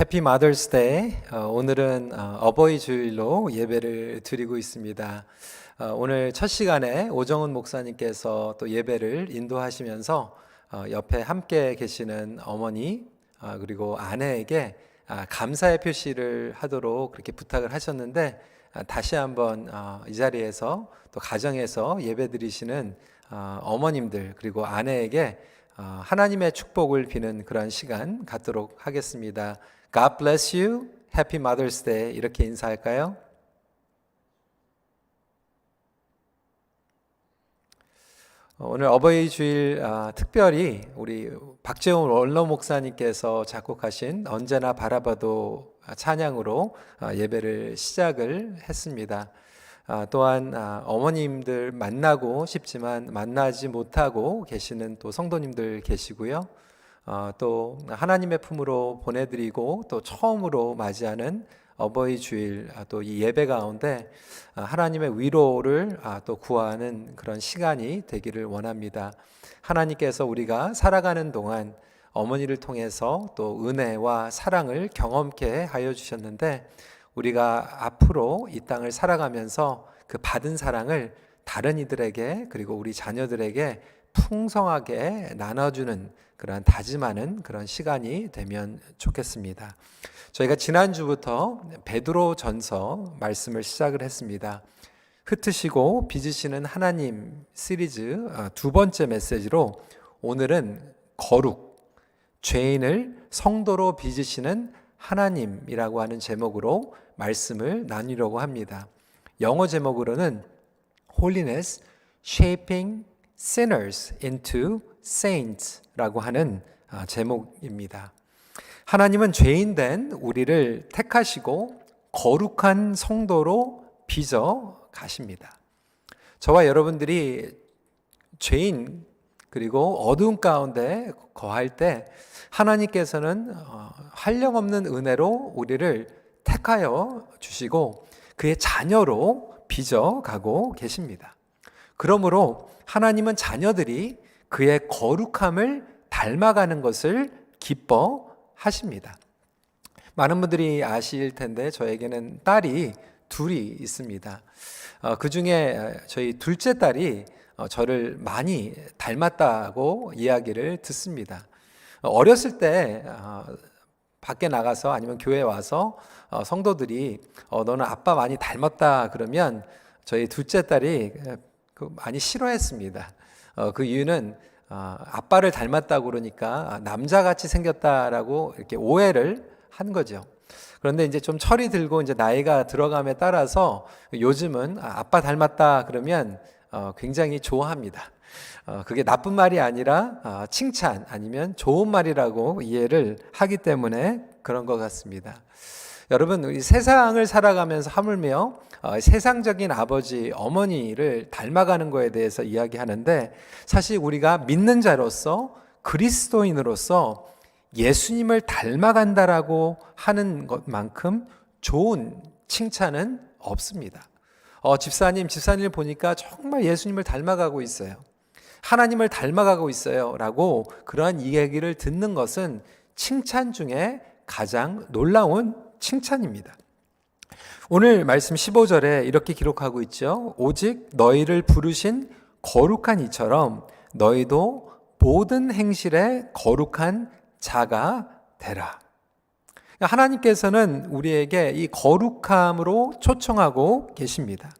해피 마더스 데이. 오늘은 어버이 주일로 예배를 드리고 있습니다. 오늘 첫 시간에 오정훈 목사님께서 또 예배를 인도하시면서 옆에 함께 계시는 어머니 그리고 아내에게 감사의 표시를 하도록 그렇게 부탁을 하셨는데, 다시 한번 이 자리에서 또 가정에서 예배 드리시는 어머님들 그리고 아내에게 하나님의 축복을 비는 그런 시간 갖도록 하겠습니다. God bless you. Happy Mother's Day. 이렇게 인사할까요? 오늘 어버이 주일 특별히 우리 박재훈 원로 목사님께서 작곡하신 언제나 바라봐도 찬양으로 예배를 시작을 했습니다. 또한 어머님들 만나고 싶지만 만나지 못하고 계시는 또 성도님들 계시고요. 또 하나님의 품으로 보내드리고 또 처음으로 맞이하는 어버이 주일 또 이 예배 가운데 하나님의 위로를 또 구하는 그런 시간이 되기를 원합니다. 하나님께서 우리가 살아가는 동안 어머니를 통해서 또 은혜와 사랑을 경험케 하여 주셨는데, 우리가 앞으로 이 땅을 살아가면서 그 받은 사랑을 다른 이들에게 그리고 우리 자녀들에게 풍성하게 나눠주는 그런 다짐하는 그런 시간이 되면 좋겠습니다. 저희가 지난주부터 베드로 전서 말씀을 시작을 했습니다. 흩으시고 빚으시는 하나님 시리즈 두 번째 메시지로 오늘은 거룩, 죄인을 성도로 빚으시는 하나님이라고 하는 제목으로 말씀을 나누려고 합니다. 영어 제목으로는 Holiness Shaping Sinners into Saints 라고 하는 제목입니다. 하나님은 죄인된 우리를 택하시고 거룩한 성도로 빚어 가십니다. 저와 여러분들이 죄인 그리고 어두운 가운데 거할 때 하나님께서는 한량없는 은혜로 우리를 택하여 주시고 그의 자녀로 빚어 가고 계십니다. 그러므로 하나님은 자녀들이 그의 거룩함을 닮아가는 것을 기뻐하십니다. 많은 분들이 아실 텐데 저에게는 딸이 둘이 있습니다. 그 중에 저희 둘째 딸이 저를 많이 닮았다고 이야기를 듣습니다. 어렸을 때 밖에 나가서 아니면 교회에 와서 성도들이 너는 아빠 많이 닮았다 그러면 저희 둘째 딸이 많이 싫어했습니다. 그 이유는 아빠를 닮았다고 그러니까 남자같이 생겼다라고 이렇게 오해를 한 거죠. 그런데 이제 좀 철이 들고 이제 나이가 들어감에 따라서 요즘은 아빠 닮았다 그러면 굉장히 좋아합니다. 그게 나쁜 말이 아니라 칭찬 아니면 좋은 말이라고 이해를 하기 때문에 그런 것 같습니다. 여러분, 이 세상을 살아가면서 하물며 세상적인 아버지, 어머니를 닮아가는 것에 대해서 이야기하는데, 사실 우리가 믿는 자로서 그리스도인으로서 예수님을 닮아간다라고 하는 것만큼 좋은 칭찬은 없습니다. 집사님을 보니까 정말 예수님을 닮아가고 있어요. 하나님을 닮아가고 있어요. 라고 그러한 이야기를 듣는 것은 칭찬 중에 가장 놀라운 칭찬입니다. 오늘 말씀 15절에 이렇게 기록하고 있죠. 오직 너희를 부르신 거룩한 이처럼 너희도 모든 행실에 거룩한 자가 되라. 하나님께서는 우리에게 이 거룩함으로 초청하고 계십니다.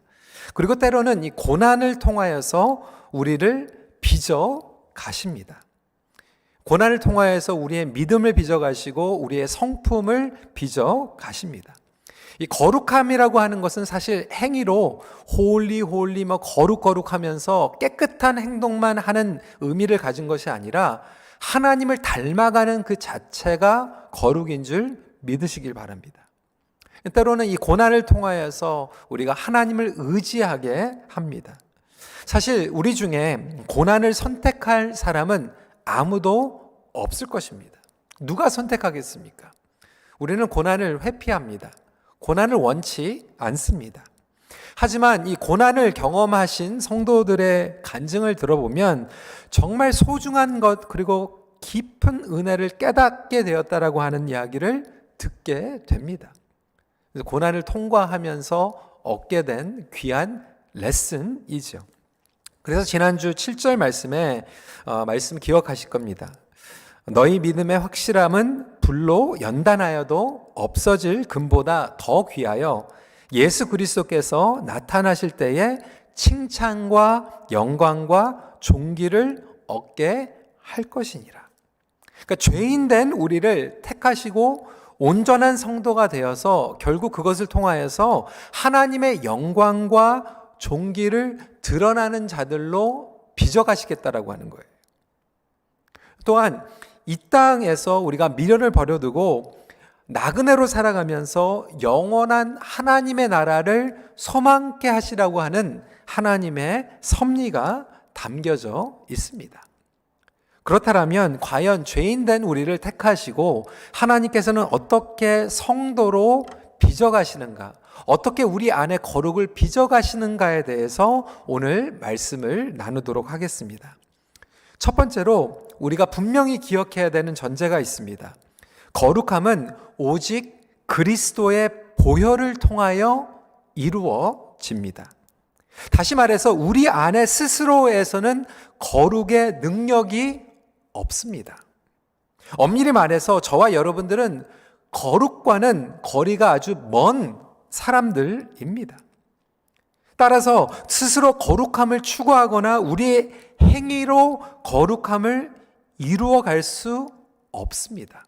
그리고 때로는 이 고난을 통하여서 우리를 빚어 가십니다. 고난을 통하여서 우리의 믿음을 빚어 가시고 우리의 성품을 빚어 가십니다. 이 거룩함이라고 하는 것은 사실 행위로 홀리 거룩하면서 깨끗한 행동만 하는 의미를 가진 것이 아니라 하나님을 닮아가는 그 자체가 거룩인 줄 믿으시길 바랍니다. 때로는 이 고난을 통하여서 우리가 하나님을 의지하게 합니다. 사실 우리 중에 고난을 선택할 사람은 아무도 없을 것입니다. 누가 선택하겠습니까? 우리는 고난을 회피합니다. 고난을 원치 않습니다. 하지만 이 고난을 경험하신 성도들의 간증을 들어보면 정말 소중한 것 그리고 깊은 은혜를 깨닫게 되었다라고 하는 이야기를 듣게 됩니다. 그래서 고난을 통과하면서 얻게 된 귀한 레슨이죠. 그래서 지난주 7절 말씀에 말씀 기억하실 겁니다. 너희 믿음의 확실함은 불로 연단하여도 없어질 금보다 더 귀하여 예수 그리스도께서 나타나실 때에 칭찬과 영광과 존귀를 얻게 할 것이니라. 그러니까 죄인된 우리를 택하시고 온전한 성도가 되어서 결국 그것을 통하여서 하나님의 영광과 존귀를 드러나는 자들로 빚어가시겠다라고 하는 거예요. 또한 이 땅에서 우리가 미련을 버려두고 나그네로 살아가면서 영원한 하나님의 나라를 소망케 하시라고 하는 하나님의 섭리가 담겨져 있습니다. 그렇다면 과연 죄인된 우리를 택하시고 하나님께서는 어떻게 성도로 빚어가시는가, 어떻게 우리 안에 거룩을 빚어가시는가에 대해서 오늘 말씀을 나누도록 하겠습니다. 첫 번째로 우리가 분명히 기억해야 되는 전제가 있습니다. 거룩함은 오직 그리스도의 보혈을 통하여 이루어집니다. 다시 말해서 우리 안에 스스로에서는 거룩의 능력이 없습니다. 엄밀히 말해서 저와 여러분들은 거룩과는 거리가 아주 먼 사람들입니다. 따라서 스스로 거룩함을 추구하거나 우리의 행위로 거룩함을 이루어갈 수 없습니다.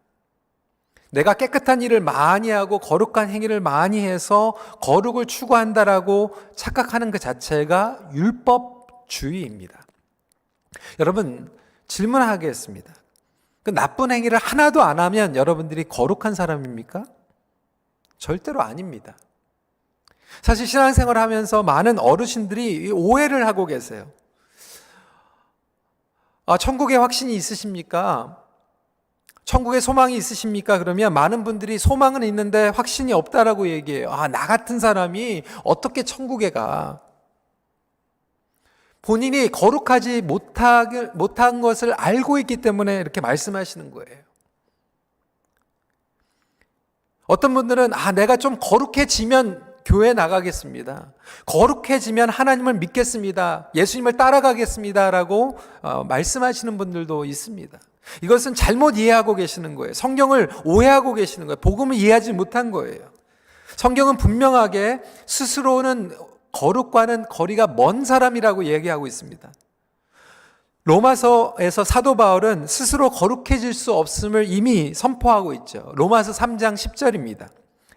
내가 깨끗한 일을 많이 하고 거룩한 행위를 많이 해서 거룩을 추구한다라고 착각하는 그 자체가 율법주의입니다. 여러분, 질문하겠습니다. 그 나쁜 행위를 하나도 안 하면 여러분들이 거룩한 사람입니까? 절대로 아닙니다. 사실 신앙생활을 하면서 많은 어르신들이 오해를 하고 계세요. 천국에 확신이 있으십니까? 천국에 소망이 있으십니까? 그러면 많은 분들이 소망은 있는데 확신이 없다라고 얘기해요. 나 같은 사람이 어떻게 천국에 가? 본인이 거룩하지 못한 것을 알고 있기 때문에 이렇게 말씀하시는 거예요. 어떤 분들은 내가 좀 거룩해지면 교회 나가겠습니다. 거룩해지면 하나님을 믿겠습니다. 예수님을 따라가겠습니다. 라고 말씀하시는 분들도 있습니다. 이것은 잘못 이해하고 계시는 거예요. 성경을 오해하고 계시는 거예요. 복음을 이해하지 못한 거예요. 성경은 분명하게 스스로는 거룩과는 거리가 먼 사람이라고 얘기하고 있습니다. 로마서에서 사도 바울은 스스로 거룩해질 수 없음을 이미 선포하고 있죠. 로마서 3장 10절입니다.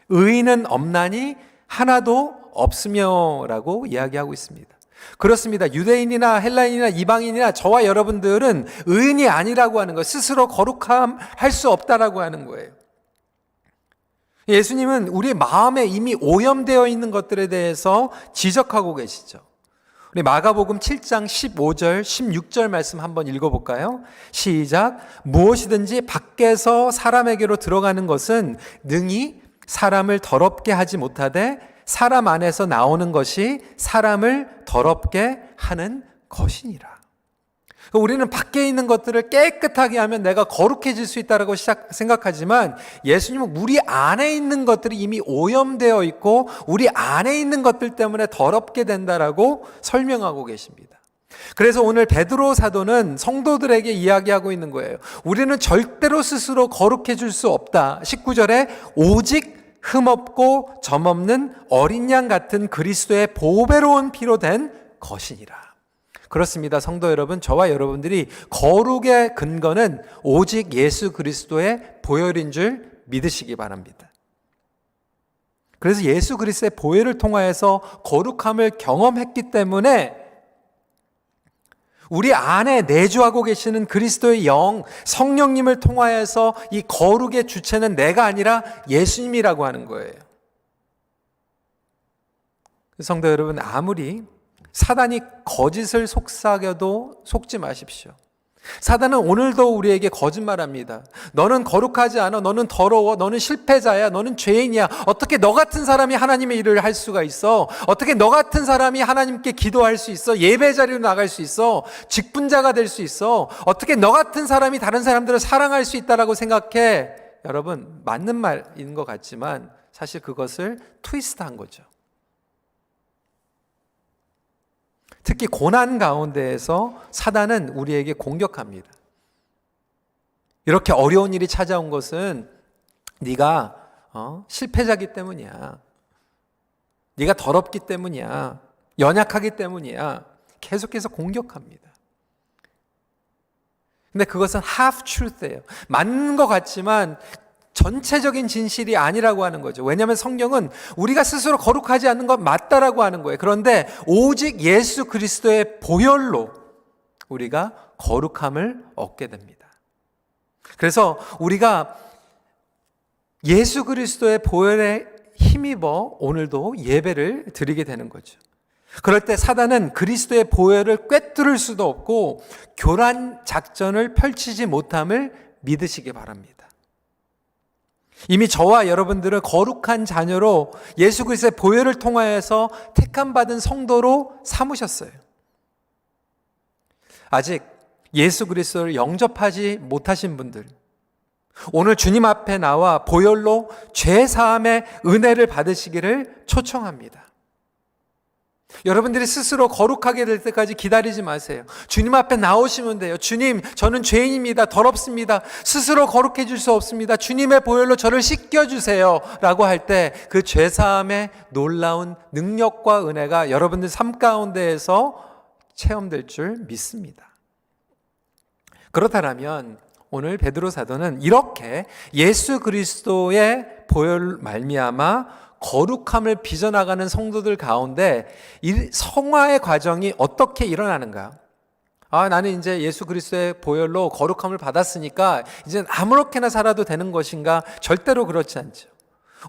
의인은 없나니 하나도 없으며 라고 이야기하고 있습니다. 그렇습니다. 유대인이나 헬라인이나 이방인이나 저와 여러분들은 의인이 아니라고 하는 거, 스스로 거룩함 할 수 없다라고 하는 거예요. 예수님은 우리 마음에 이미 오염되어 있는 것들에 대해서 지적하고 계시죠. 우리 마가복음 7장 15절, 16절 말씀 한번 읽어볼까요? 시작. 무엇이든지 밖에서 사람에게로 들어가는 것은 능히 사람을 더럽게 하지 못하되 사람 안에서 나오는 것이 사람을 더럽게 하는 것이니라. 우리는 밖에 있는 것들을 깨끗하게 하면 내가 거룩해질 수 있다고 생각하지만 예수님은 우리 안에 있는 것들이 이미 오염되어 있고 우리 안에 있는 것들 때문에 더럽게 된다라고 설명하고 계십니다. 그래서 오늘 베드로 사도는 성도들에게 이야기하고 있는 거예요. 우리는 절대로 스스로 거룩해질 수 없다. 19절에 오직 흠없고 점없는 어린 양 같은 그리스도의 보배로운 피로 된 것이니라. 그렇습니다. 성도 여러분, 저와 여러분들이 거룩의 근거는 오직 예수 그리스도의 보혈인 줄 믿으시기 바랍니다. 그래서 예수 그리스도의 보혈을 통하여서 거룩함을 경험했기 때문에 우리 안에 내주하고 계시는 그리스도의 영, 성령님을 통하여서 이 거룩의 주체는 내가 아니라 예수님이라고 하는 거예요. 성도 여러분, 아무리 사단이 거짓을 속삭여도 속지 마십시오. 사단은 오늘도 우리에게 거짓말합니다. 너는 거룩하지 않아. 너는 더러워. 너는 실패자야. 너는 죄인이야. 어떻게 너 같은 사람이 하나님의 일을 할 수가 있어? 어떻게 너 같은 사람이 하나님께 기도할 수 있어? 예배 자리로 나갈 수 있어? 직분자가 될 수 있어? 어떻게 너 같은 사람이 다른 사람들을 사랑할 수 있다라고 생각해? 여러분 맞는 말인 것 같지만 사실 그것을 트위스트한 거죠. 특히 고난 가운데에서 사단은 우리에게 공격합니다. 이렇게 어려운 일이 찾아온 것은 네가 실패자기 때문이야. 네가 더럽기 때문이야. 연약하기 때문이야. 계속해서 공격합니다. 근데 그것은 half truth예요. 맞는 것 같지만 전체적인 진실이 아니라고 하는 거죠. 왜냐하면 성경은 우리가 스스로 거룩하지 않는 것 맞다라고 하는 거예요. 그런데 오직 예수 그리스도의 보혈로 우리가 거룩함을 얻게 됩니다. 그래서 우리가 예수 그리스도의 보혈에 힘입어 오늘도 예배를 드리게 되는 거죠. 그럴 때 사단은 그리스도의 보혈을 꿰뚫을 수도 없고 교란 작전을 펼치지 못함을 믿으시기 바랍니다. 이미 저와 여러분들은 거룩한 자녀로 예수 그리스도의 보혈을 통하여서 택함 받은 성도로 삼으셨어요. 아직 예수 그리스도를 영접하지 못하신 분들, 오늘 주님 앞에 나와 보혈로 죄 사함의 은혜를 받으시기를 초청합니다. 여러분들이 스스로 거룩하게 될 때까지 기다리지 마세요. 주님 앞에 나오시면 돼요. 주님, 저는 죄인입니다. 더럽습니다. 스스로 거룩해질 수 없습니다. 주님의 보혈로 저를 씻겨주세요 라고 할 때 그 죄사함의 놀라운 능력과 은혜가 여러분들 삶 가운데에서 체험될 줄 믿습니다. 그렇다면 오늘 베드로 사도는 이렇게 예수 그리스도의 보혈 말미암아 거룩함을 빚어나가는 성도들 가운데 이 성화의 과정이 어떻게 일어나는가? 나는 이제 예수 그리스도의 보혈로 거룩함을 받았으니까 이제 아무렇게나 살아도 되는 것인가? 절대로 그렇지 않죠.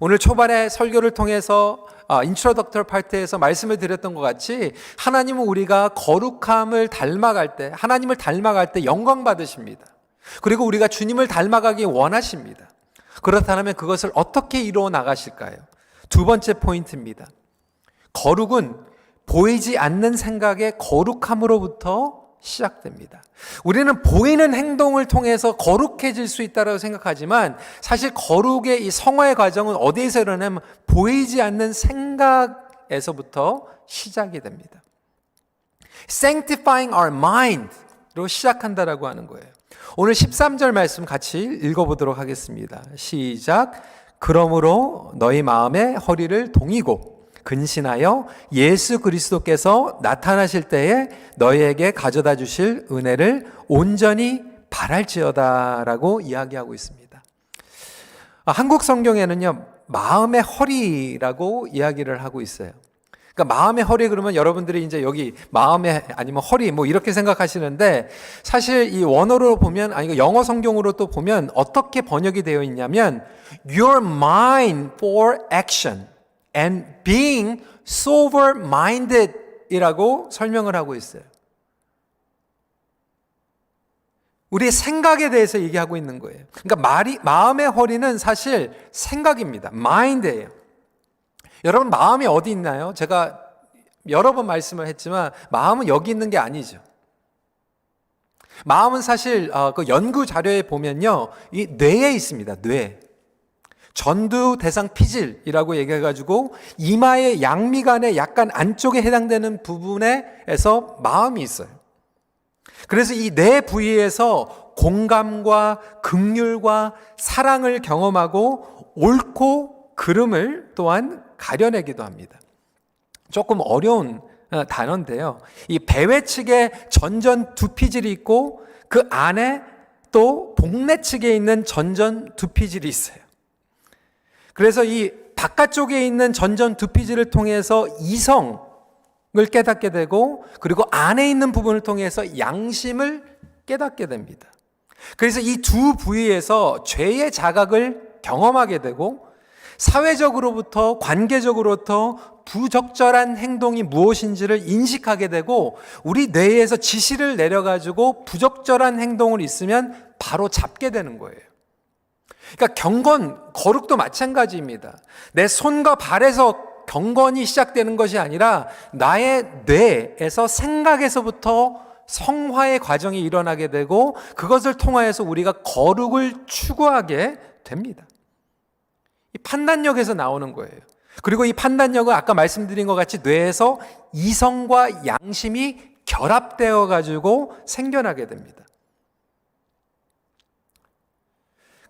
오늘 초반에 설교를 통해서 인트로덕터 파트에서 말씀을 드렸던 것 같이 하나님은 우리가 거룩함을 닮아갈 때, 하나님을 닮아갈 때 영광 받으십니다. 그리고 우리가 주님을 닮아가기 원하십니다. 그렇다면 그것을 어떻게 이루어 나가실까요? 두 번째 포인트입니다. 거룩은 보이지 않는 생각의 거룩함으로부터 시작됩니다. 우리는 보이는 행동을 통해서 거룩해질 수 있다고 생각하지만 사실 거룩의 이 성화의 과정은 어디에서 일어나면 보이지 않는 생각에서부터 시작이 됩니다. Sanctifying our mind로 시작한다라고 하는 거예요. 오늘 13절 말씀 같이 읽어보도록 하겠습니다. 시작. 그러므로 너희 마음의 허리를 동이고 근신하여 예수 그리스도께서 나타나실 때에 너희에게 가져다 주실 은혜를 온전히 바랄지어다 라고 이야기하고 있습니다. 한국 성경에는요, 마음의 허리라고 이야기를 하고 있어요. 그러니까 마음의 허리 그러면 여러분들이 이제 여기 마음의 아니면 허리 뭐 이렇게 생각하시는데 사실 이 원어로 보면 영어 성경으로 또 보면 어떻게 번역이 되어 있냐면 your mind for action and being sober minded 이라고 설명을 하고 있어요. 우리의 생각에 대해서 얘기하고 있는 거예요. 그러니까 마음의 허리는 사실 생각입니다. mind예요. 여러분 마음이 어디 있나요? 제가 여러 번 말씀을 했지만 마음은 여기 있는 게 아니죠. 마음은 사실 그 연구 자료에 보면요, 이 뇌에 있습니다. 뇌. 전두 대상 피질이라고 얘기해가지고 이마의 양미간의 약간 안쪽에 해당되는 부분에서 마음이 있어요. 그래서 이 뇌 부위에서 공감과 긍휼과 사랑을 경험하고 옳고 그름을 또한 가려내기도 합니다. 조금 어려운 단어인데요. 이 배외 측에 전전 두피질이 있고 그 안에 또 복내 측에 있는 전전 두피질이 있어요. 그래서 이 바깥쪽에 있는 전전 두피질을 통해서 이성을 깨닫게 되고 그리고 안에 있는 부분을 통해서 양심을 깨닫게 됩니다. 그래서 이 두 부위에서 죄의 자각을 경험하게 되고 사회적으로부터 관계적으로부터 부적절한 행동이 무엇인지를 인식하게 되고 우리 뇌에서 지시를 내려가지고 부적절한 행동을 있으면 바로 잡게 되는 거예요. 그러니까 경건, 거룩도 마찬가지입니다. 내 손과 발에서 경건이 시작되는 것이 아니라 나의 뇌에서 생각에서부터 성화의 과정이 일어나게 되고 그것을 통하여서 우리가 거룩을 추구하게 됩니다. 이 판단력에서 나오는 거예요. 그리고 이 판단력은 아까 말씀드린 것 같이 뇌에서 이성과 양심이 결합되어 가지고 생겨나게 됩니다.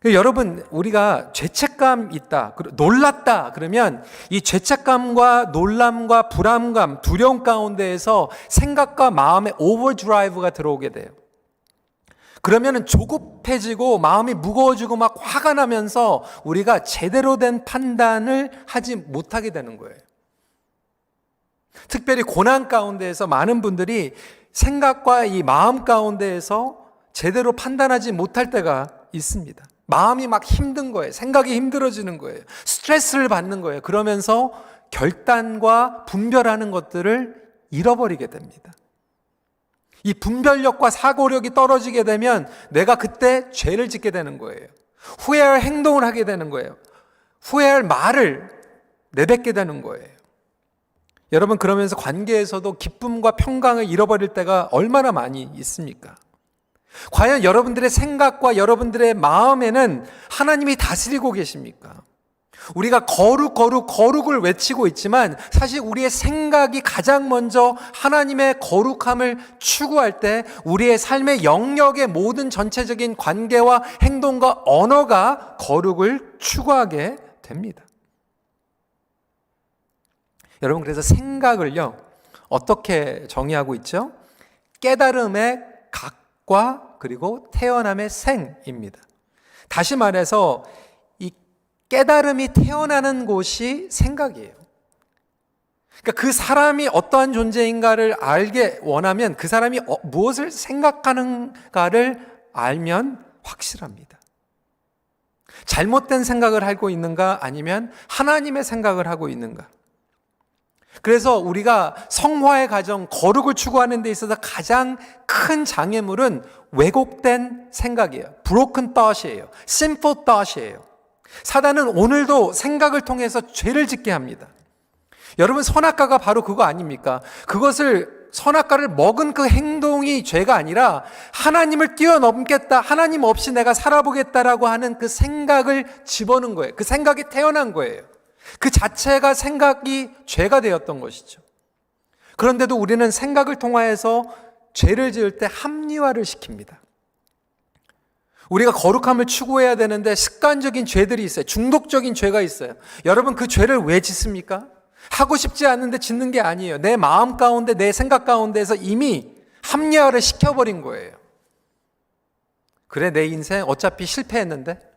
여러분, 우리가 죄책감 있다, 놀랐다 그러면 이 죄책감과 놀람과 불안감, 두려움 가운데에서 생각과 마음의 오버드라이브가 들어오게 돼요. 그러면은 조급해지고 마음이 무거워지고 막 화가 나면서 우리가 제대로 된 판단을 하지 못하게 되는 거예요. 특별히 고난 가운데에서 많은 분들이 생각과 이 마음 가운데에서 제대로 판단하지 못할 때가 있습니다. 마음이 막 힘든 거예요. 생각이 힘들어지는 거예요. 스트레스를 받는 거예요. 그러면서 결단과 분별하는 것들을 잃어버리게 됩니다. 이 분별력과 사고력이 떨어지게 되면 내가 그때 죄를 짓게 되는 거예요. 후회할 행동을 하게 되는 거예요. 후회할 말을 내뱉게 되는 거예요. 여러분, 그러면서 관계에서도 기쁨과 평강을 잃어버릴 때가 얼마나 많이 있습니까? 과연 여러분들의 생각과 여러분들의 마음에는 하나님이 다스리고 계십니까? 우리가 거룩을 외치고 있지만 사실 우리의 생각이 가장 먼저 하나님의 거룩함을 추구할 때 우리의 삶의 영역의 모든 전체적인 관계와 행동과 언어가 거룩을 추구하게 됩니다. 여러분, 그래서 생각을요, 어떻게 정의하고 있죠? 깨달음의 각과 그리고 태어남의 생입니다. 다시 말해서 이 깨달음이 태어나는 곳이 생각이에요. 그러니까 그 사람이 어떠한 존재인가를 알게 원하면 그 사람이 무엇을 생각하는가를 알면 확실합니다. 잘못된 생각을 하고 있는가 아니면 하나님의 생각을 하고 있는가. 그래서 우리가 성화의 과정, 거룩을 추구하는 데 있어서 가장 큰 장애물은 왜곡된 생각이에요. broken thought이에요. sinful thought이에요. 사단은 오늘도 생각을 통해서 죄를 짓게 합니다. 여러분, 선악과가 바로 그거 아닙니까? 그것을 선악과를 먹은 그 행동이 죄가 아니라 하나님을 뛰어넘겠다, 하나님 없이 내가 살아보겠다라고 하는 그 생각을 집어넣은 거예요. 그 생각이 태어난 거예요. 그 자체가 생각이 죄가 되었던 것이죠. 그런데도 우리는 생각을 통하여서 죄를 지을 때 합리화를 시킵니다. 우리가 거룩함을 추구해야 되는데 습관적인 죄들이 있어요. 중독적인 죄가 있어요. 여러분, 그 죄를 왜 짓습니까? 하고 싶지 않은데 짓는 게 아니에요. 내 마음 가운데, 내 생각 가운데에서 이미 합리화를 시켜버린 거예요. 그래, 내 인생 어차피 실패했는데,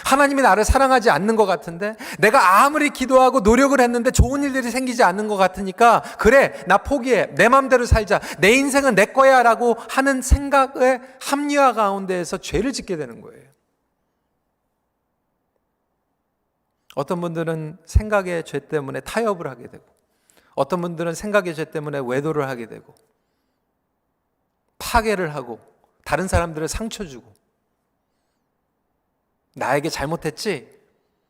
하나님이 나를 사랑하지 않는 것 같은데, 내가 아무리 기도하고 노력을 했는데 좋은 일들이 생기지 않는 것 같으니까 그래, 나 포기해, 내 마음대로 살자, 내 인생은 내 거야 라고 하는 생각의 합리화 가운데에서 죄를 짓게 되는 거예요. 어떤 분들은 생각의 죄 때문에 타협을 하게 되고, 어떤 분들은 생각의 죄 때문에 외도를 하게 되고, 파괴를 하고, 다른 사람들을 상처 주고, 나에게 잘못했지,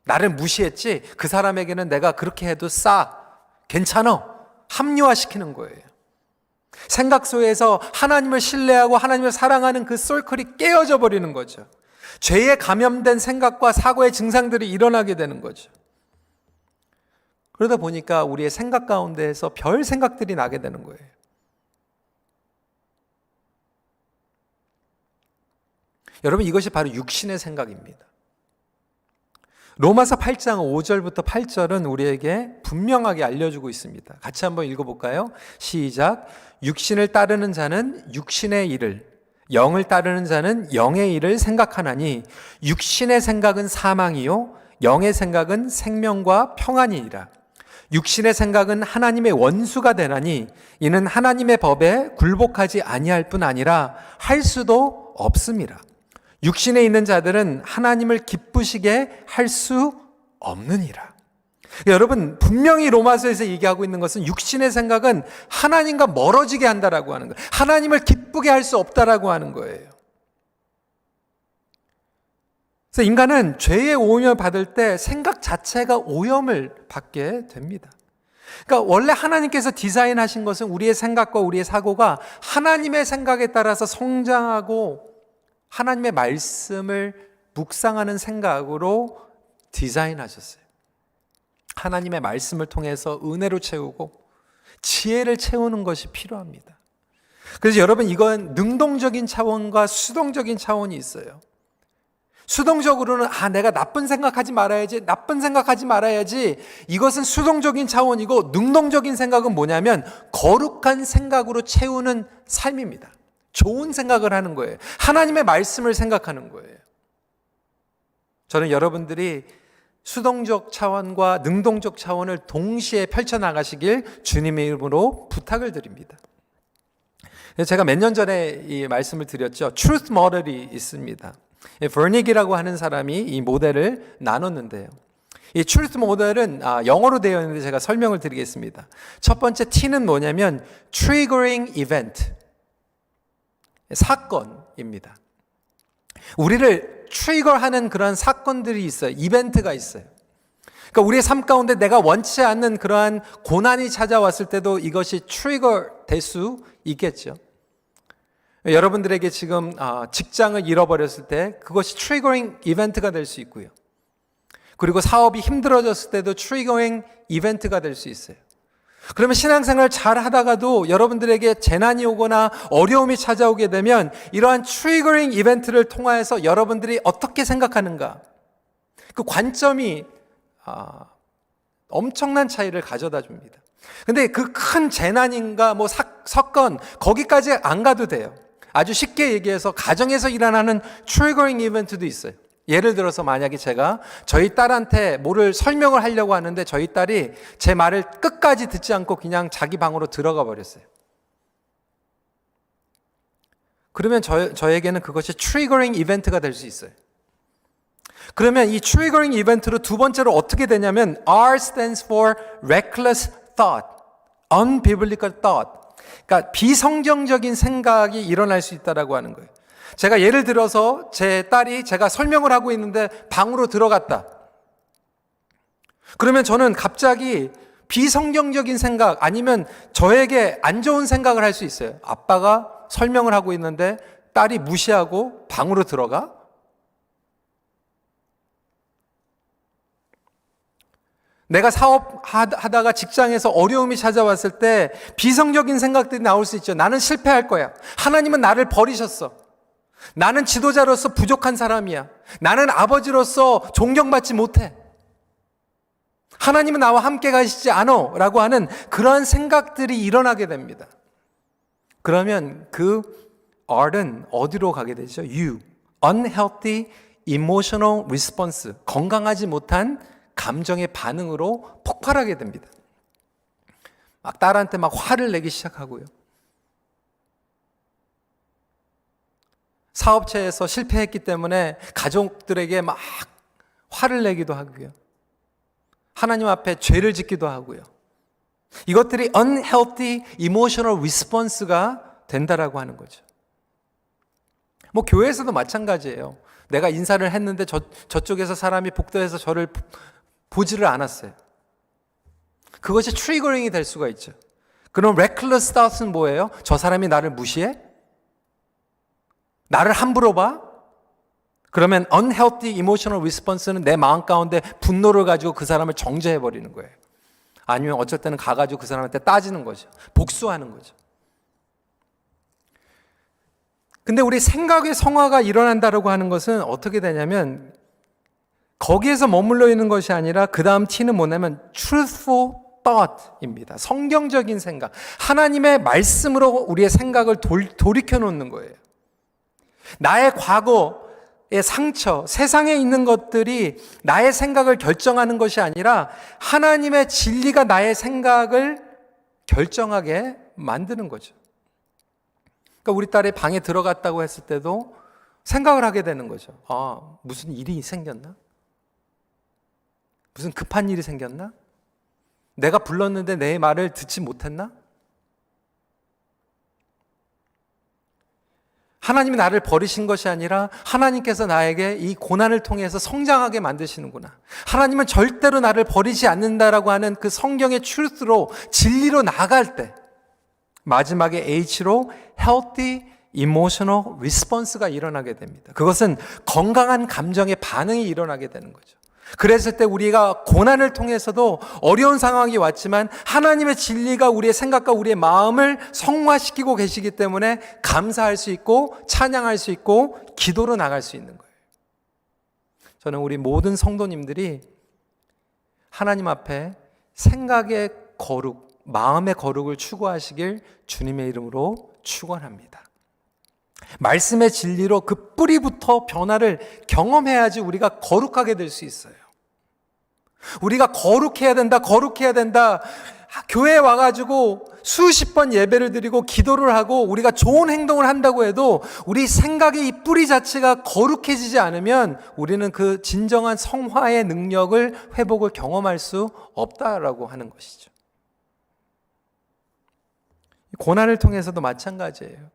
나를 무시했지, 그 사람에게는 내가 그렇게 해도 괜찮아, 합리화시키는 거예요. 생각 속에서 하나님을 신뢰하고 하나님을 사랑하는 그 솔클이 깨어져 버리는 거죠. 죄에 감염된 생각과 사고의 증상들이 일어나게 되는 거죠. 그러다 보니까 우리의 생각 가운데에서 별 생각들이 나게 되는 거예요. 여러분, 이것이 바로 육신의 생각입니다. 로마서 8장 5절부터 8절은 우리에게 분명하게 알려주고 있습니다. 같이 한번 읽어볼까요? 시작. 육신을 따르는 자는 육신의 일을, 영을 따르는 자는 영의 일을 생각하나니 육신의 생각은 사망이요 영의 생각은 생명과 평안이니라. 육신의 생각은 하나님의 원수가 되나니 이는 하나님의 법에 굴복하지 아니할 뿐 아니라 할 수도 없음이라. 육신에 있는 자들은 하나님을 기쁘시게 할 수 없느니라. 여러분, 분명히 로마서에서 얘기하고 있는 것은 육신의 생각은 하나님과 멀어지게 한다라고 하는 거예요. 하나님을 기쁘게 할 수 없다라고 하는 거예요. 그래서 인간은 죄의 오염을 받을 때 생각 자체가 오염을 받게 됩니다. 그러니까 원래 하나님께서 디자인하신 것은 우리의 생각과 우리의 사고가 하나님의 생각에 따라서 성장하고 하나님의 말씀을 묵상하는 생각으로 디자인하셨어요. 하나님의 말씀을 통해서 은혜로 채우고 지혜를 채우는 것이 필요합니다. 그래서 여러분, 이건 능동적인 차원과 수동적인 차원이 있어요. 수동적으로는 내가 나쁜 생각하지 말아야지. 이것은 수동적인 차원이고, 능동적인 생각은 뭐냐면 거룩한 생각으로 채우는 삶입니다. 좋은 생각을 하는 거예요. 하나님의 말씀을 생각하는 거예요. 저는 여러분들이 수동적 차원과 능동적 차원을 동시에 펼쳐나가시길 주님의 이름으로 부탁을 드립니다. 제가 몇 년 전에 이 말씀을 드렸죠. 트루스 모델이 있습니다. 버닉이라고 하는 사람이 이 모델을 나눴는데요. 이 트루스 모델은 영어로 되어 있는데 제가 설명을 드리겠습니다. 첫 번째 T는 뭐냐면 triggering event, 사건입니다. 우리를 트리거하는 그런 사건들이 있어요. 이벤트가 있어요. 그러니까 우리의 삶 가운데 내가 원치 않는 그러한 고난이 찾아왔을 때도 이것이 트리거 될 수 있겠죠. 여러분들에게 지금 직장을 잃어버렸을 때 그것이 트리거링 이벤트가 될 수 있고요. 그리고 사업이 힘들어졌을 때도 트리거링 이벤트가 될 수 있어요. 그러면 신앙생활 잘 하다가도 여러분들에게 재난이 오거나 어려움이 찾아오게 되면 이러한 트리거링 이벤트를 통하여서 여러분들이 어떻게 생각하는가, 그 관점이 엄청난 차이를 가져다 줍니다. 근데 그 큰 재난인가 사건 거기까지 안 가도 돼요. 아주 쉽게 얘기해서 가정에서 일어나는 트리거링 이벤트도 있어요. 예를 들어서 만약에 제가 저희 딸한테 뭐를 설명을 하려고 하는데 저희 딸이 제 말을 끝까지 듣지 않고 그냥 자기 방으로 들어가 버렸어요. 그러면 저에게는 그것이 트리거링 이벤트가 될 수 있어요. 그러면 이 트리거링 이벤트로 두 번째로 어떻게 되냐면 R stands for reckless thought, unbiblical thought. 그러니까 비성경적인 생각이 일어날 수 있다라고 하는 거예요. 제가 예를 들어서 제 딸이 제가 설명을 하고 있는데 방으로 들어갔다. 그러면 저는 갑자기 비성경적인 생각 아니면 저에게 안 좋은 생각을 할 수 있어요. 아빠가 설명을 하고 있는데 딸이 무시하고 방으로 들어가? 내가 사업하다가 직장에서 어려움이 찾아왔을 때 비성적인 생각들이 나올 수 있죠. 나는 실패할 거야. 하나님은 나를 버리셨어. 나는 지도자로서 부족한 사람이야. 나는 아버지로서 존경받지 못해. 하나님은 나와 함께 가시지 않아 라고 하는 그러한 생각들이 일어나게 됩니다. 그러면 그 R은 어디로 가게 되죠? U, unhealthy emotional response, 건강하지 못한 감정의 반응으로 폭발하게 됩니다. 막 딸한테 막 화를 내기 시작하고요. 사업체에서 실패했기 때문에 가족들에게 막 화를 내기도 하고요. 하나님 앞에 죄를 짓기도 하고요. 이것들이 unhealthy emotional response가 된다라고 하는 거죠. 교회에서도 마찬가지예요. 내가 인사를 했는데 저쪽에서 사람이 복도에서 저를 보지를 않았어요. 그것이 트리거링이 될 수가 있죠. 그럼 reckless thought은 뭐예요? 저 사람이 나를 무시해? 나를 함부로 봐? 그러면 unhealthy emotional response는 내 마음 가운데 분노를 가지고 그 사람을 정죄해버리는 거예요. 아니면 어쩔 때는 가가지고 그 사람한테 따지는 거죠. 복수하는 거죠. 근데 우리 생각의 성화가 일어난다고 하는 것은 어떻게 되냐면 거기에서 머물러 있는 것이 아니라 그 다음 T는 뭐냐면 truthful thought입니다. 성경적인 생각. 하나님의 말씀으로 우리의 생각을 돌이켜 놓는 거예요. 나의 과거의 상처, 세상에 있는 것들이 나의 생각을 결정하는 것이 아니라 하나님의 진리가 나의 생각을 결정하게 만드는 거죠. 그러니까 우리 딸이 방에 들어갔다고 했을 때도 생각을 하게 되는 거죠. 무슨 일이 생겼나? 무슨 급한 일이 생겼나? 내가 불렀는데 내 말을 듣지 못했나? 하나님이 나를 버리신 것이 아니라 하나님께서 나에게 이 고난을 통해서 성장하게 만드시는구나. 하나님은 절대로 나를 버리지 않는다라고 하는 그 성경의 truth로 진리로 나아갈 때 마지막에 H로 healthy emotional response가 일어나게 됩니다. 그것은 건강한 감정의 반응이 일어나게 되는 거죠. 그랬을 때 우리가 고난을 통해서도 어려운 상황이 왔지만 하나님의 진리가 우리의 생각과 우리의 마음을 성화시키고 계시기 때문에 감사할 수 있고 찬양할 수 있고 기도로 나갈 수 있는 거예요. 저는 우리 모든 성도님들이 하나님 앞에 생각의 거룩, 마음의 거룩을 추구하시길 주님의 이름으로 축원합니다. 말씀의 진리로 그 뿌리부터 변화를 경험해야지 우리가 거룩하게 될 수 있어요. 우리가 거룩해야 된다, 거룩해야 된다. 교회에 와가지고 수십 번 예배를 드리고 기도를 하고 우리가 좋은 행동을 한다고 해도 우리 생각의 이 뿌리 자체가 거룩해지지 않으면 우리는 그 진정한 성화의 능력을, 회복을 경험할 수 없다라고 하는 것이죠. 고난을 통해서도 마찬가지예요.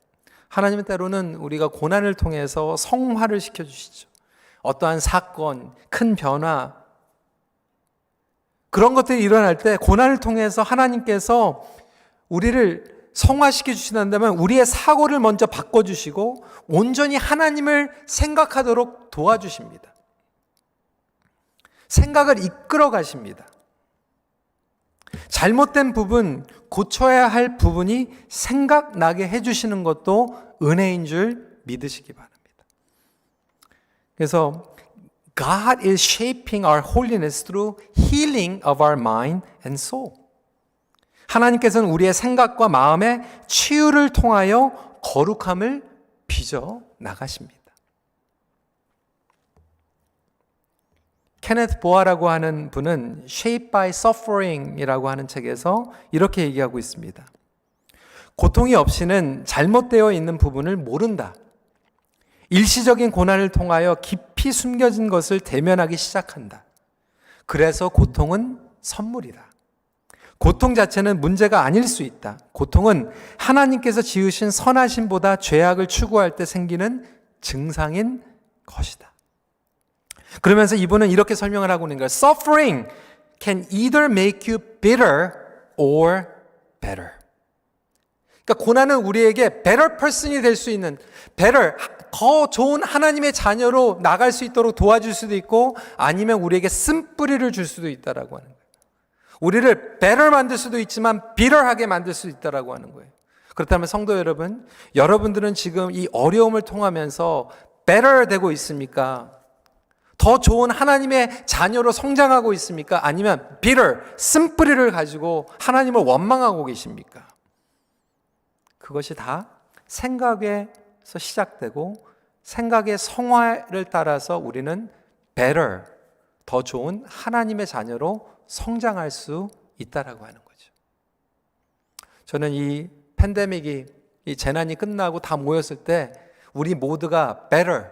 하나님은 때로는 우리가 고난을 통해서 성화를 시켜주시죠. 어떠한 사건, 큰 변화, 그런 것들이 일어날 때 고난을 통해서 하나님께서 우리를 성화시켜 주신다면 우리의 사고를 먼저 바꿔주시고 온전히 하나님을 생각하도록 도와주십니다. 생각을 이끌어 가십니다. 잘못된 부분, 고쳐야 할 부분이 생각나게 해주시는 것도 은혜인 줄 믿으시기 바랍니다. 그래서 God is shaping our holiness through healing of our mind and soul. 하나님께서는 우리의 생각과 마음의 치유를 통하여 거룩함을 빚어 나가십니다. 케네트 보아라고 하는 분은 Shaped by Suffering이라고 하는 책에서 이렇게 얘기하고 있습니다. 고통이 없이는 잘못되어 있는 부분을 모른다. 일시적인 고난을 통하여 깊이 숨겨진 것을 대면하기 시작한다. 그래서 고통은 선물이다. 고통 자체는 문제가 아닐 수 있다. 고통은 하나님께서 지으신 선하심보다 죄악을 추구할 때 생기는 증상인 것이다. 그러면서 이분은 이렇게 설명을 하고 있는 거예요. Suffering can either make you bitter or better. 그러니까 고난은 우리에게 better person이 될 수 있는, better, 더 좋은 하나님의 자녀로 나갈 수 있도록 도와줄 수도 있고 아니면 우리에게 쓴뿌리를 줄 수도 있다라고 하는 거예요. 우리를 better 만들 수도 있지만 bitter하게 만들 수도 있다라고 하는 거예요. 그렇다면 성도 여러분, 여러분들은 지금 이 어려움을 통하면서 better 되고 있습니까? 더 좋은 하나님의 자녀로 성장하고 있습니까? 아니면 bitter, 쓴뿌리를 가지고 하나님을 원망하고 계십니까? 그것이 다 생각에서 시작되고 생각의 성화를 따라서 우리는 better, 더 좋은 하나님의 자녀로 성장할 수 있다라고 하는 거죠. 저는 이 팬데믹이, 이 재난이 끝나고 다 모였을 때 우리 모두가 better,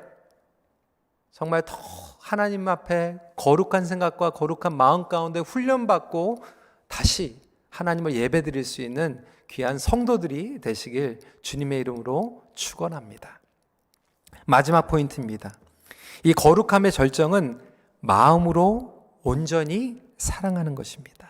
정말 더 하나님 앞에 거룩한 생각과 거룩한 마음 가운데 훈련받고 다시 하나님을 예배드릴 수 있는 귀한 성도들이 되시길 주님의 이름으로 축원합니다. 마지막 포인트입니다. 이 거룩함의 절정은 마음으로 온전히 사랑하는 것입니다.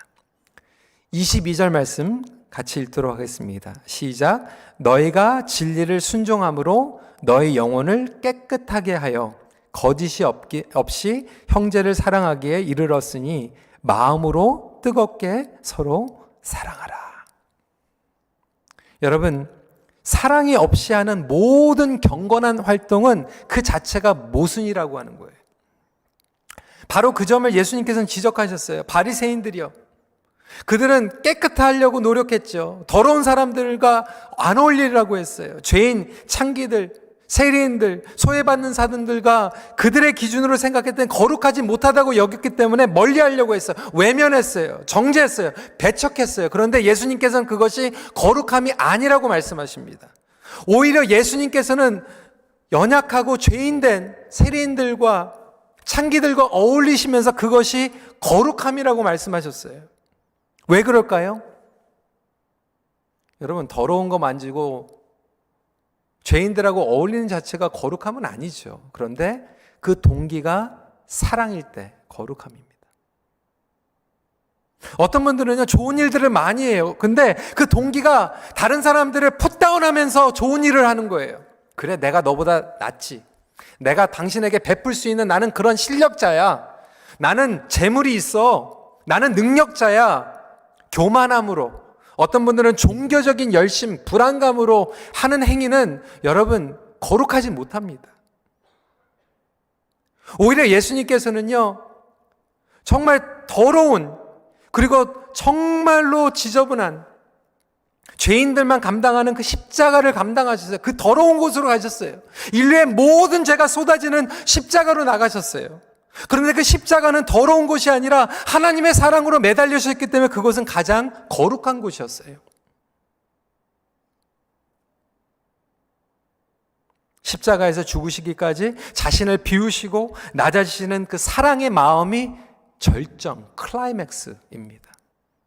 22절 말씀 같이 읽도록 하겠습니다. 시작. 너희가 진리를 순종함으로 너희 영혼을 깨끗하게 하여 거짓이 없이 형제를 사랑하기에 이르렀으니 마음으로 뜨겁게 서로 사랑하라. 여러분, 사랑이 없이 하는 모든 경건한 활동은 그 자체가 모순이라고 하는 거예요. 바로 그 점을 예수님께서는 지적하셨어요. 바리새인들이요. 그들은 깨끗하려고 노력했죠. 더러운 사람들과 안 어울리려고 했어요. 죄인, 창기들, 세리인들, 소외받는 사람들과 그들의 기준으로 생각했던 거룩하지 못하다고 여겼기 때문에 멀리하려고 했어요. 외면했어요. 정죄했어요. 배척했어요. 그런데 예수님께서는 그것이 거룩함이 아니라고 말씀하십니다. 오히려 예수님께서는 연약하고 죄인된 세리인들과 창기들과 어울리시면서 그것이 거룩함이라고 말씀하셨어요. 왜 그럴까요? 여러분, 더러운 거 만지고 죄인들하고 어울리는 자체가 거룩함은 아니죠. 그런데 그 동기가 사랑일 때 거룩함입니다. 어떤 분들은요, 좋은 일들을 많이 해요. 근데 그 동기가 다른 사람들을 풋다운하면서 좋은 일을 하는 거예요. 그래, 내가 너보다 낫지. 내가 당신에게 베풀 수 있는 나는 그런 실력자야. 나는 재물이 있어. 나는 능력자야. 교만함으로, 어떤 분들은 종교적인 열심, 불안감으로 하는 행위는 여러분 거룩하지 못합니다. 오히려 예수님께서는요, 정말 더러운, 그리고 정말로 지저분한 죄인들만 감당하는 그 십자가를 감당하셨어요. 그 더러운 곳으로 가셨어요. 인류의 모든 죄가 쏟아지는 십자가로 나가셨어요. 그런데 그 십자가는 더러운 곳이 아니라 하나님의 사랑으로 매달리셨기 때문에 그곳은 가장 거룩한 곳이었어요. 십자가에서 죽으시기까지 자신을 비우시고 낮아지시는 그 사랑의 마음이 절정, 클라이맥스입니다.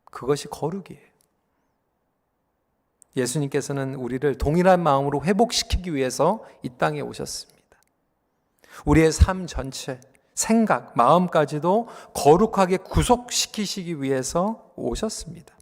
그것이 거룩이에요. 예수님께서는 우리를 동일한 마음으로 회복시키기 위해서 이 땅에 오셨습니다. 우리의 삶 전체, 생각, 마음까지도 거룩하게 구속시키시기 위해서 오셨습니다.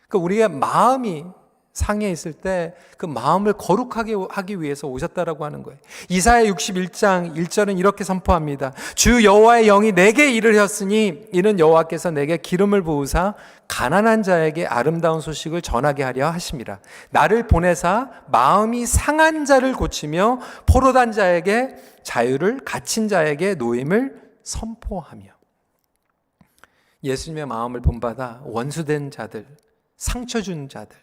그러니까 우리의 마음이 상해 있을 때 그 마음을 거룩하게 하기 위해서 오셨다라고 하는 거예요. 이사야 61장 1절은 이렇게 선포합니다. 주 여호와의 영이 내게 이르셨으니 이는 여호와께서 내게 기름을 부으사 가난한 자에게 아름다운 소식을 전하게 하려 하심이라. 나를 보내사 마음이 상한 자를 고치며 포로단 자에게 자유를, 갇힌 자에게 노임을 선포하며. 예수님의 마음을 본받아 원수된 자들, 상처 준 자들,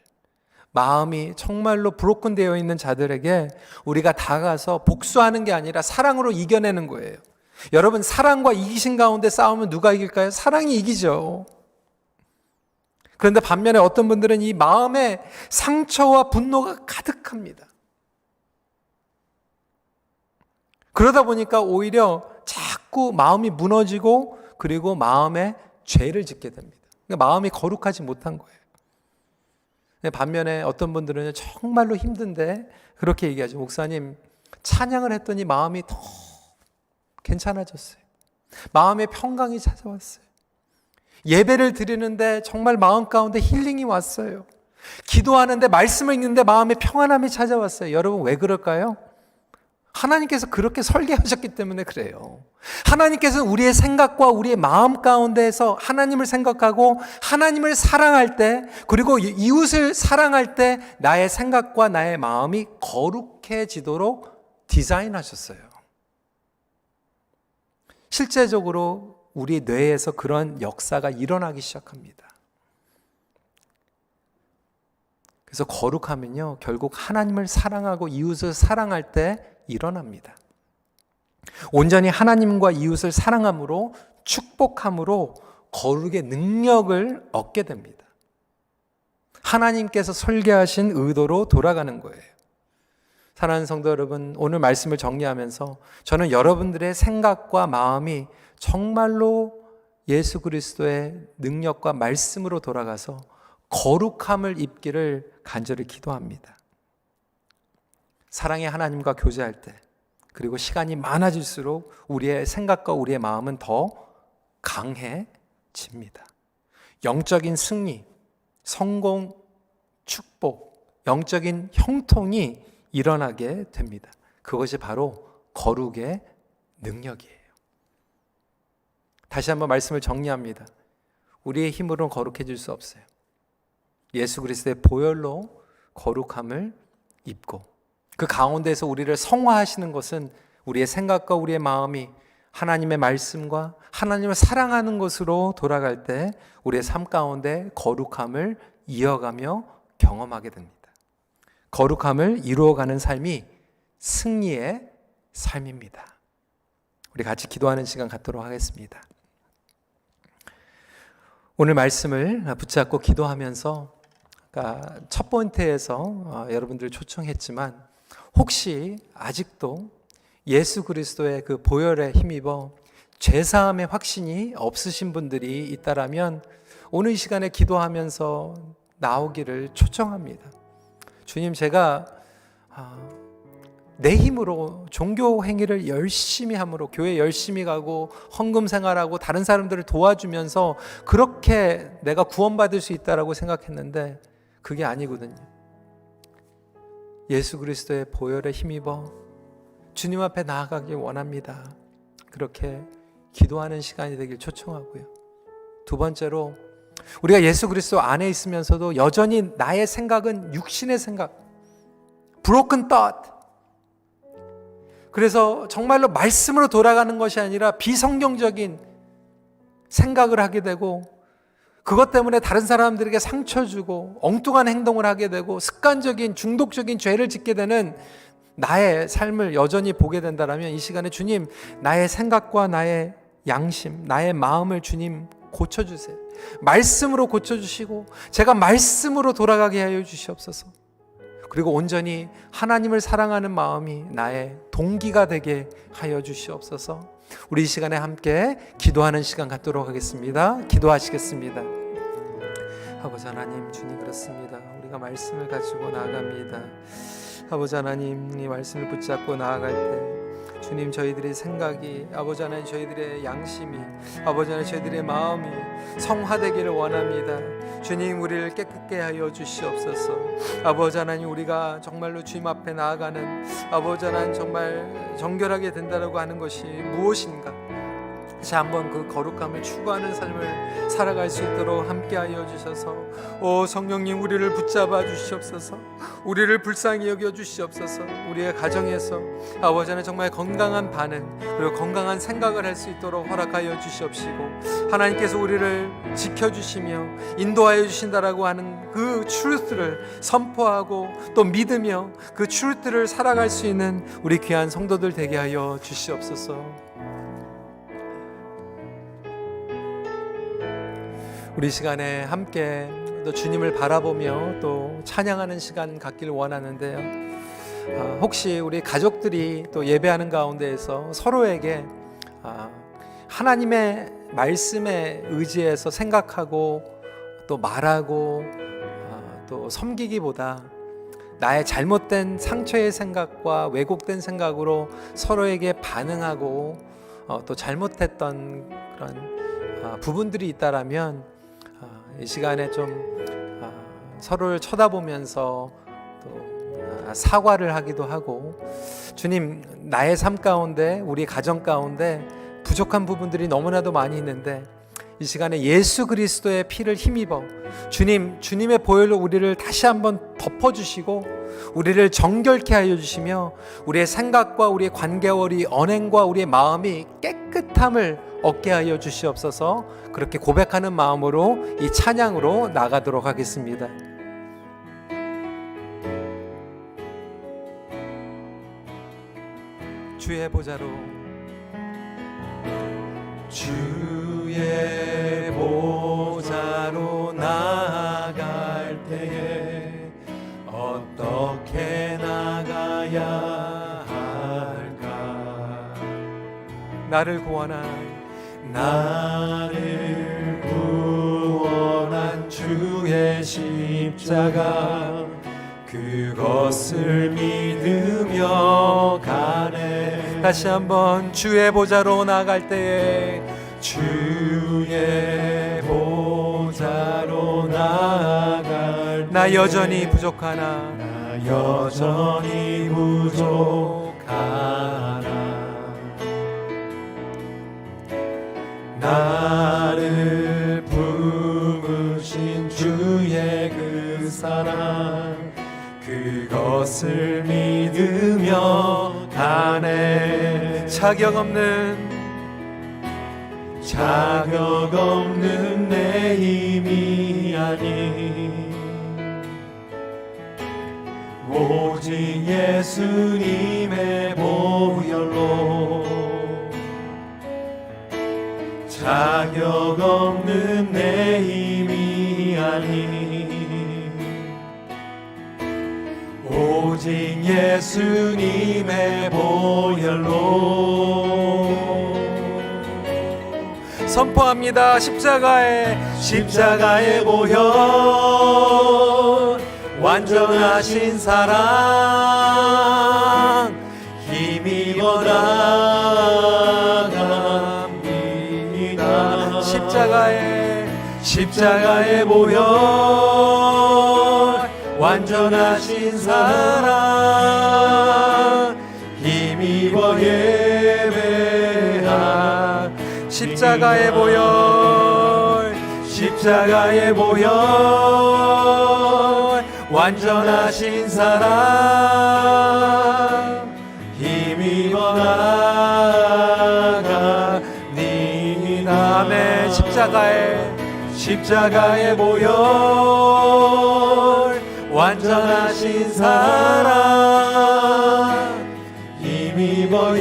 마음이 정말로 브로큰 되어 있는 자들에게 우리가 다가가서 복수하는 게 아니라 사랑으로 이겨내는 거예요. 여러분, 사랑과 이기심 가운데 싸우면 누가 이길까요? 사랑이 이기죠. 그런데 반면에 어떤 분들은 이 마음에 상처와 분노가 가득합니다. 그러다 보니까 오히려 자꾸 마음이 무너지고 그리고 마음에 죄를 짓게 됩니다. 그러니까 마음이 거룩하지 못한 거예요. 반면에 어떤 분들은 정말로 힘든데 그렇게 얘기하죠. 목사님, 찬양을 했더니 마음이 더 괜찮아졌어요. 마음의 평강이 찾아왔어요. 예배를 드리는데 정말 마음 가운데 힐링이 왔어요. 기도하는데, 말씀을 읽는데 마음의 평안함이 찾아왔어요. 여러분, 왜 그럴까요? 하나님께서 그렇게 설계하셨기 때문에 그래요. 하나님께서는 우리의 생각과 우리의 마음 가운데에서 하나님을 생각하고 하나님을 사랑할 때, 그리고 이웃을 사랑할 때 나의 생각과 나의 마음이 거룩해지도록 디자인하셨어요. 실제적으로 우리 뇌에서 그런 역사가 일어나기 시작합니다. 그래서 거룩하면요, 결국 하나님을 사랑하고 이웃을 사랑할 때 일어납니다. 온전히 하나님과 이웃을 사랑함으로, 축복함으로 거룩의 능력을 얻게 됩니다. 하나님께서 설계하신 의도로 돌아가는 거예요. 사랑하는 성도 여러분, 오늘 말씀을 정리하면서 저는 여러분들의 생각과 마음이 정말로 예수 그리스도의 능력과 말씀으로 돌아가서 거룩함을 입기를 간절히 기도합니다. 사랑의 하나님과 교제할 때, 그리고 시간이 많아질수록 우리의 생각과 우리의 마음은 더 강해집니다. 영적인 승리, 성공, 축복, 영적인 형통이 일어나게 됩니다. 그것이 바로 거룩의 능력이에요. 다시 한번 말씀을 정리합니다. 우리의 힘으로는 거룩해질 수 없어요. 예수 그리스도의 보혈로 거룩함을 입고 그 가운데서 우리를 성화하시는 것은 우리의 생각과 우리의 마음이 하나님의 말씀과 하나님을 사랑하는 것으로 돌아갈 때 우리의 삶 가운데 거룩함을 이어가며 경험하게 됩니다. 거룩함을 이루어가는 삶이 승리의 삶입니다. 우리 같이 기도하는 시간 갖도록 하겠습니다. 오늘 말씀을 붙잡고 기도하면서 첫 포인트에서 여러분들 초청했지만 혹시 아직도 예수 그리스도의 그 보혈에 힘입어 죄사함의 확신이 없으신 분들이 있다라면 오늘 이 시간에 기도하면서 나오기를 초청합니다. 주님, 제가 내 힘으로 종교 행위를 열심히 함으로, 교회 열심히 가고 헌금 생활하고 다른 사람들을 도와주면서 그렇게 내가 구원받을 수 있다라고 생각했는데 그게 아니거든요. 예수 그리스도의 보혈에 힘입어 주님 앞에 나아가길 원합니다. 그렇게 기도하는 시간이 되길 초청하고요. 두 번째로, 우리가 예수 그리스도 안에 있으면서도 여전히 나의 생각은 육신의 생각, broken thought, 그래서 정말로 말씀으로 돌아가는 것이 아니라 비성경적인 생각을 하게 되고, 그것 때문에 다른 사람들에게 상처 주고 엉뚱한 행동을 하게 되고 습관적인 중독적인 죄를 짓게 되는 나의 삶을 여전히 보게 된다면, 이 시간에 주님, 나의 생각과 나의 양심, 나의 마음을 주님 고쳐주세요. 말씀으로 고쳐주시고 제가 말씀으로 돌아가게 하여 주시옵소서. 그리고 온전히 하나님을 사랑하는 마음이 나의 동기가 되게 하여 주시옵소서. 우리 이 시간에 함께 기도하는 시간 갖도록 하겠습니다. 기도하시겠습니다. 아버지 하나님, 주님, 그렇습니다. 우리가 말씀을 가지고 나아갑니다. 아버지 하나님, 이 말씀을 붙잡고 나아갈 때 주님, 저희들의 생각이, 아버지 하나님, 저희들의 양심이, 아버지 하나님, 저희들의 마음이 성화되기를 원합니다. 주님, 우리를 깨끗게 하여 주시옵소서. 아버지 하나님, 우리가 정말로 주님 앞에 나아가는, 아버지 하나님, 정말 정결하게 된다라고 하는 것이 무엇인가, 다시 한번 그 거룩함을 추구하는 삶을 살아갈 수 있도록 함께하여 주셔서, 오 성령님, 우리를 붙잡아 주시옵소서. 우리를 불쌍히 여겨 주시옵소서. 우리의 가정에서 아버지 하나님, 정말 건강한 반응, 그리고 건강한 생각을 할 수 있도록 허락하여 주시옵시고, 하나님께서 우리를 지켜주시며 인도하여 주신다라고 하는 그 truth를 선포하고 또 믿으며 그 truth를 살아갈 수 있는 우리 귀한 성도들 되게 하여 주시옵소서. 우리 시간에 함께 또 주님을 바라보며 또 찬양하는 시간 갖기를 원하는데요. 혹시 우리 가족들이 또 예배하는 가운데에서 서로에게 하나님의 말씀에 의지해서 생각하고 또 말하고 또 섬기기보다 나의 잘못된 상처의 생각과 왜곡된 생각으로 서로에게 반응하고 또 잘못했던 그런 부분들이 있다라면 이 시간에 좀 서로를 쳐다보면서 또 사과를 하기도 하고, 주님, 나의 삶 가운데, 우리 가정 가운데 부족한 부분들이 너무나도 많이 있는데 이 시간에 예수 그리스도의 피를 힘입어 주님의 보혈로 우리를 다시 한번 덮어주시고 우리를 정결케 하여 주시며 우리의 생각과 우리의 관계와 우리 언행과 우리의 마음이 깨끗함을 얻게 하여 주시옵소서. 그렇게 고백하는 마음으로 이 찬양으로 나가도록 하겠습니다. 주의 보좌로, 주의 보좌로 나아갈 때에 어떻게 나가야 할까? 나를 구원한 주의 십자가, 그것을 믿으며 가네. 다시 한번, 주의 보좌로 나갈 때에, 주의 보좌로 나갈 때, 나 여전히 부족하나, 나 여전히 부족하나, 나를 품으신 주의 그 사랑, 그것을 믿으며 가네. 자격 없는 내 힘이 아니, 오직 예수님의 보혈로, 자격 없는 내 힘이 아니, 오직 예수님의 보혈로. 선포합니다. 십자가의 보혈, 완전하신 사랑, 힘입어 나갑니다. 십자가의 보혈, 완전하신 사랑 힘입어 예배하 십자가의 보혈 십자가의 보혈 완전하신 사랑 힘입어 나가니이다. 아멘. 십자가의 보혈 완전하신 사랑 힘입어